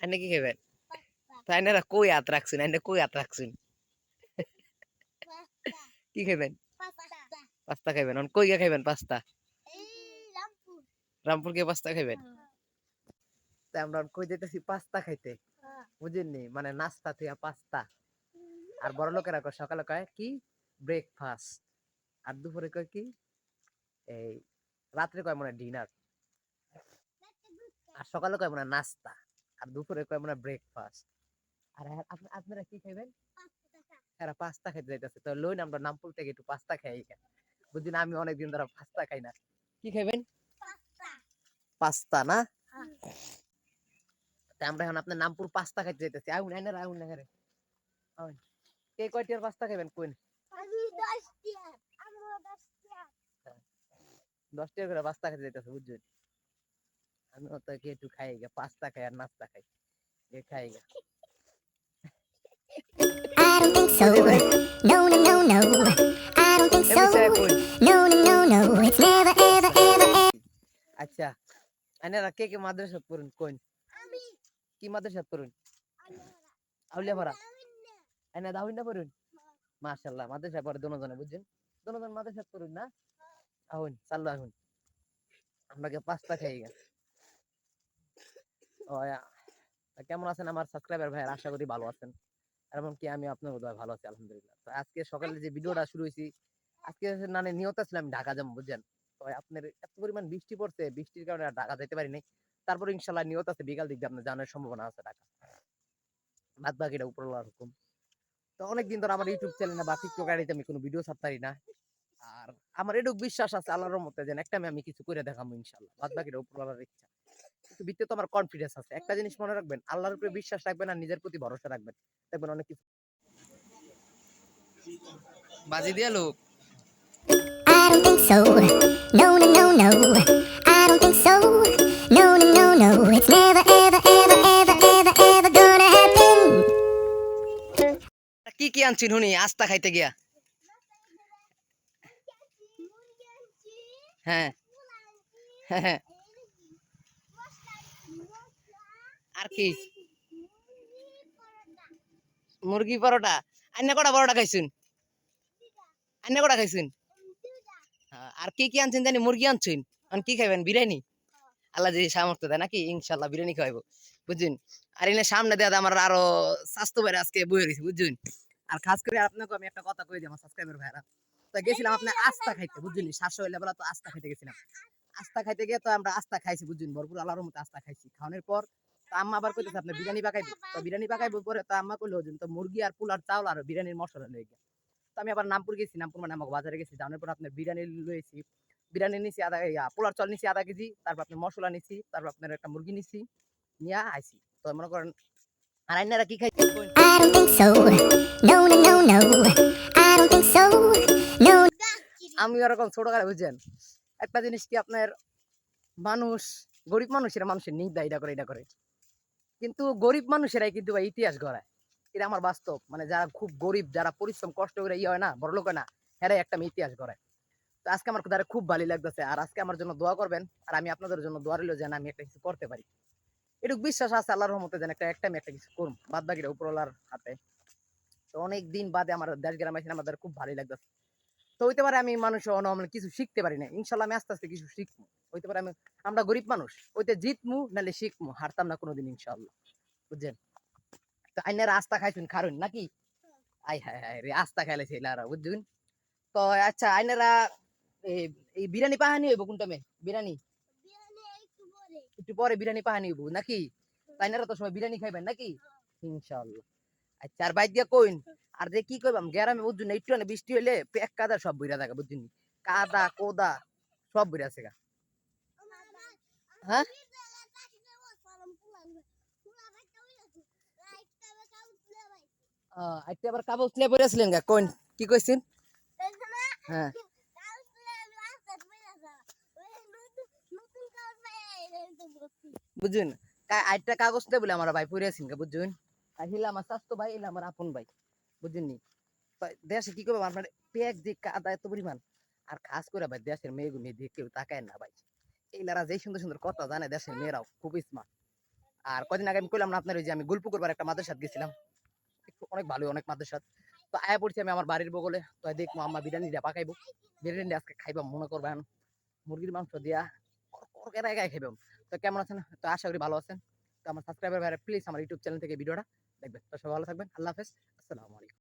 আইনে কি খাইবেন? তো আইনারা কই হাত রাখছেন? আইনে কই হাত রাখছেন? কি খাইবেন? পাস্তা খাইবেন। কই গিয়া খাইবেন পাস্তা? রামপুর গিয়ে পাস্তা খাইবেন? তা আমরা কই যাইতেছি পাস্তা খাইতে, বুঝেননি? মানে নাস্তা থিয়া পাস্তা। আর বড় লোকেরা কয় সকালে কয় কি ব্রেকফাস্ট, আর দুপুরে কয় কি এই রাত্রে কয় মনে ডিনার, আর সকালে কয় মনে নাস্তা, আর দুপুরে কয় মনে ব্রেকফাস্ট। আর আপনারা কি খাইবেন? এরা পাস্তা খাইতে যাইতেছে, তো লইন আমরা নামপুর থেকে একটু পাস্তা খাই। বুঝছেন আমি অনেকদিন ধরে পাস্তা খাই না। কি খাইবেন? পাস্তা না? তা আমরা এখন আপনার নামপুর পাস্তা খাইতে যাইতেছি। আউন এনে আউন না রে। আউন। কে কয়টির পাস্তা খাইবেন কোন? আমি 10 টিয়া। আমরা 10 টিয়া। 10 টাকা করে পাস্তা খাইতে যাইতেছে, বুঝছেন? আমি অত কি একটু খাই গা, পাস্তা খাই আর নাস্তা খাই। এ খাই গা। I don't think so. No, no, no, no. I don't think so. No, no, no, no. It's never, ever, ever, ever. আচ্ছা, আইনারা কে কে মাদ্রাসাত পড়ুন কোন? আমি কি মাদ্রাসাত পড়ুন? আল্লাহরা। আউলিয়াপাড়া। আইনা দাউইন না পড়ুন? মাশাআল্লাহ, মাদ্রাসা পড়ে দোনোজনে, বুঝছেন? দোনোজন মাদ্রাসাত পড়ুন না? আউন, চাল্লু আউন। আমরা কে পাস্তা খাই গা। ও কেমন আছেন আমার সাবস্ক্রাইবার ভাই? আশা করি ভালো আছেন। এমনকি আমি আপনার বোধহয় ভালো আছি আলহামদুলিল্লাহ। তো আজকে সকালে যে ভিডিওটা শুরু হয়েছি, আজকে মানে নিয়ত ছিলাম ঢাকা যাবো, বুঝছেন? তো আপনার এত পরিমাণ বৃষ্টি পড়ছে, বৃষ্টির কারণে আর ঢাকা যেতে পারি নাই। তারপর ইনশাল্লাহ নিয়ত আছে বিকাল দিক দিয়ে আপনার জানার সম্ভাবনা আছে ঢাকা। বাদ বাকিটা উপরওয়ালার হুকুম। তো অনেকদিন ধরে আমার ইউটিউব চ্যানেলে বা টিকটক আইডিতে আমি কোনো ভিডিও ছাড়তে পারি না। আর আমার এটুক বিশ্বাস আছে আল্লাহর রহমতে যেন একটা আমি কিছু করে দেখাবো ইনশাল্লাহ। বাদ বাকিটা উপরওয়ালার ইচ্ছা। কিন্তু ভিতরে তো আমার কনফিডেন্স আছে। একটা জিনিস মনে রাখবেন, আল্লাহর উপরে বিশ্বাস রাখবেন আর নিজের প্রতি ভরসা রাখবেন। দেখবেন অনেক কিছু। বাজি দিয়ে লোক। I don't think so. No, no, no, no. I don't think so. No, no, no, no. It's never, ever, ever, ever, ever, ever gonna happen. কি কি আনছিন হুনি আস্তা খাইতে গিয়া? মুরগি আনছি। হ্যাঁ পোলা আনছি। হ্যাঁ হ্যাঁ। মশলা আনছি। মশলা। আর কি? মুরগি পরোটা। মুরগি পরোটা। আইনা কটা পরোটা খাইছুন? দিদা। আইনা কটা খাইছুন? দিদা। আর কি কি আনছেন জানি? মুরগি আনছেন। এখন কি খাইবেন? বিরিয়ানি? আল্লাহ যদি সামর্থ্য দেয় নাকি ইনশাল্লাহ বিরিয়ানি খাওয়াবো, বুঝছেন? আর এনে সামনে দেওয়া আমার আরো স্বাস্থ্য বাইরে আজকে বয়ে রয়েছে, বুঝছেন? আর খাস করে আপনাকে আমি একটা কথা কই দিই আমার সাবস্ক্রাইবার ভাইরা। তো গেছিলাম আপনার আস্তা খাইতে, বুঝছেন? 700 লেভেল তো আস্তা খাইতে গেছিলাম। আস্তা খাইতে গিয়ে তো আমরা আস্তা খাইছি, বুঝছেন? ভরপুর আল্লাহর মতো আস্তা খাইছি। খাওয়ানোর পর তো আম্মা আবার কইতেছে আপনি বিরিয়ানি পাকাইবো। তো বিরিয়ানি পাকাইবো পরে তো আম্মা কইলো হুজুর তো মুরগি আর পোলার চাউল আর বিরিয়ানির মশলা লয়ে গিয়া। তো আমি আবার নামপুর গেছি, নামপুর মানে আমাকে বাজারে গেছি, যাওয়ার পর আপনার বিরিয়ানি লয়েছি। বিরিয়ানি নিছি আধা পোলার চাল নিছি আধা কেজি, তারপর আপনার মশলা নিছি, তারপর আপনার একটা মুরগি নিছি, নিয়া আইছি। তো মনে করেন আর আইনারা কি খাইছে? I don't think so. No, no, no, no. I don't think so. No. আমি ওরকম ছোট করে, বুঝছেন? একটা জিনিস কি আপনার মানুষ, গরিব মানুষেরা মানুষের নিন্দা এটা করে এটা করে, কিন্তু গরিব মানুষেরাই কিন্তু ভাই ইতিহাস গড়ায়। এটা আমার বাস্তব, মানে যারা খুব গরিব, যারা পরিশ্রম কষ্ট করে ইয়ে হয় না, বড়লোক হয় না, এরাই একটা ইতিহাস গড়ায়। তো আজকে আমার দ্বারা খুব ভালো লাগতেছে, আর আজকে আমার জন্য দোয়া করবেন, আর আমি আপনাদের জন্য দোয়া রইল যেন আমি একটা কিছু করতে পারি। এটুকু বিশ্বাস আছে আল্লাহর রহমতে যেন একটা আমি একটা কিছু করব, বাদ বাকিটা উপরওয়ালার হাতে। তো অনেক দিন বাদে আমার দেশ গ্রাম আইসি, আমার দ্বারা খুব ভালোই লাগতেছে। তো হইতে পারে আমি মানুষ কিছু শিখতে পারি না, ইনশাল্লাহ আমি আস্তে আস্তে কিছু শিখবো। হইতে পারে আমরা গরিব মানুষ, ওইতে জিতমু নাহলে শিখমু, হারতাম না কোনোদিন ইনশাল্লাহ, বুঝছেন? তো আইনারা আস্তা খাইছুন খারুন নাকি? আই হায় হায় রে, আস্তা খাইলেছে এলারা, বুঝছেন? তো আচ্ছা আইনারা এই বিরিয়ানি পাহানি হইব কোন টাইমে? বিরিয়ানি বিরিয়ানি একটু পরে। একটু পরে বিরিয়ানি পাহানি হইব নাকি? তাইনারা তো সবাই বিরিয়ানি খাইবেন নাকি? ইনশাআল্লাহ। আচ্ছা আর বাইক দিয়া কইন, আর যে কি কইবাম গ্রামে, বুঝছেন? একটু না বৃষ্টি হইলে পেক কাদা সব বইরা থাকে, বুঝছেন? কাদা কোদা সব বইরা আছে গা। হ্যাঁ আইতে আবার কাবল স্লে পড়েছিলেন গা কোন? কি কইছেন? হ্যাঁ বুঝুন, আইটা কাগজ লে বলে আমার ভাই পড়েছিলেন গা, বুঝুন? আর হিলা আমার স্বাস্থ্য ভাই, হিলা আমার আপন ভাই, বুঝছেন নি? দেশে কি করবো আপনার পেক যে কাদা এত পরিমাণ, আর খাস করে ভাই দেশের মেয়েগুলো দিয়ে কেউ তাকায় না ভাই। এইলারা যে সুন্দর সুন্দর কথা জানে, দেশের মেয়েরাও খুব স্মার্ট, আর কদিন আগে আমি কইলাম না আপনার ওই যে আমি গুলপুকুরবার একটা মাদ্রাসাত গেছিলাম, একটু অনেক ভালো অনেক মাদ্রাসাত। তো আয়া পড়ছি আমি আমার বাড়ির বগলে, তো দেখবো আম্মা বিরিয়ানি দিয়া পাকাইবো, বিরিয়ানি আজকে খাইবা মনে করবেন মুরগির মাংস দিয়া একাই খাইবাম। তো কেমন আছেন? তো আশা করি ভালো আছেন। তো আমার সাবস্ক্রাইবার ভাইরা প্লিজ আমার ইউটিউব চ্যানেল থেকে ভিডিওটা দেখবেন। তো সবাই ভালো থাকবেন, আল্লাহ হাফেজ, আসসালামু আলাইকুম।